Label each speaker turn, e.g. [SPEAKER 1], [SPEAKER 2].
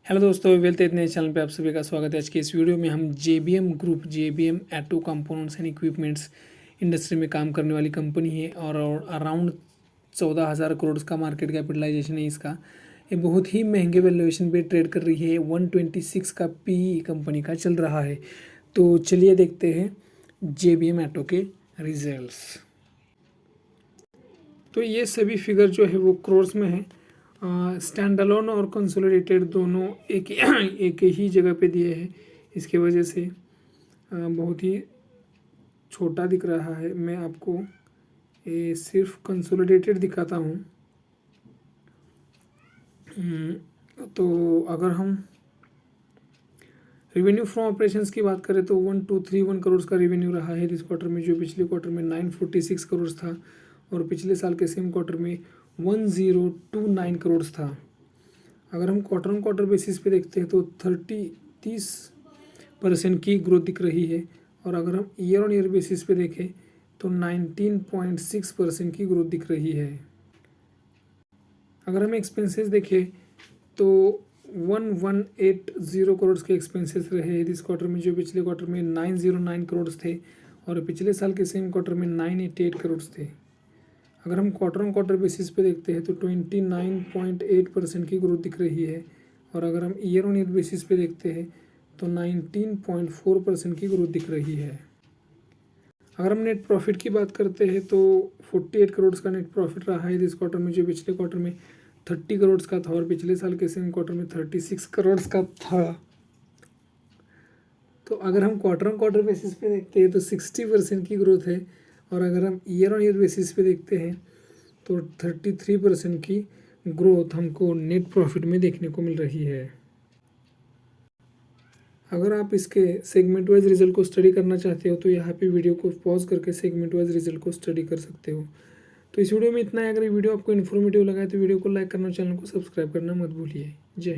[SPEAKER 1] Hello दोस्तों, wealth इतने channel पे आप सभी का स्वागत है। आज के इस वीडियो में हम JBM group, JBM auto components and equipments industry में काम करने वाली कंपनी है और अराउंड 14,000 करोड़ का मार्केट कैपिटलाइजेशन है इसका। ये बहुत ही महंगे वैल्यूएशन पे ट्रेड कर रही है। 126 का पी कंपनी का चल रहा है। तो चलिए देखते हैं जेबीएम ऑटो के रिजल्ट्स। तो ये सभी फिगर जो है वो करोड़ में है। स्टैंड अलोन और कंसोलिडेटेड दोनों एक ही जगह पे दिए हैं। इसके वजह से बहुत ही छोटा दिख रहा है। मैं आपको ये सिर्फ कंसोलिडेटेड दिखाता हूँ। तो अगर हम रेवेन्यू फ्रॉम ऑपरेशंस की बात करें तो 1231 करोड़ का रेवेन्यू रहा है इस क्वार्टर में, जो पिछले क्वार्टर में 946 करोड़ था और पिछले साल के सेम क्वार्टर में 1029 करोड़ था। अगर हम क्वार्टर ऑन क्वार्टर बेसिस पे देखते हैं तो 30% की ग्रोथ दिख रही है और अगर हम ईयर ऑन ईयर बेसिस पे देखें तो 19.6% की ग्रोथ दिख रही है। अगर हम एक्सपेंसेस देखें तो 1180 करोड़ के एक्सपेंसेस रहे इस क्वार्टर में, जो पिछले क्वार्टर में 909 करोड़ थे और पिछले साल के सेम क्वार्टर में 988 करोड़ थे। अगर हम क्वार्टर ऑन क्वार्टर बेसिस पे देखते हैं तो 29.8% की ग्रोथ दिख रही है और अगर हम ईयर ऑन ईयर बेसिस पे देखते हैं तो 19.4% की ग्रोथ दिख रही है। अगर हम नेट प्रॉफिट की बात करते हैं तो 48 करोड़ का नेट प्रॉफिट रहा है इस क्वार्टर में, जो पिछले क्वार्टर में 30 करोड़ का था और पिछले साल के सेम क्वार्टर में 36 करोड़ का था। तो अगर हम क्वार्टर ऑन क्वार्टर बेसिस पे देखते हैं तो 60% की ग्रोथ है और अगर हम ईयर ऑन ईयर बेसिस पे देखते हैं तो 33% की ग्रोथ हमको नेट प्रॉफिट में देखने को मिल रही है। अगर आप इसके सेगमेंट वाइज रिजल्ट को स्टडी करना चाहते हो तो यहाँ पे वीडियो को पॉज करके सेगमेंट वाइज रिजल्ट को स्टडी कर सकते हो। तो इस वीडियो में इतना है। अगर ये वीडियो आपको इन्फॉर्मेटिव लगा है तो वीडियो को लाइक करना, चैनल को सब्सक्राइब करना मत भूलिए। जय हिंद।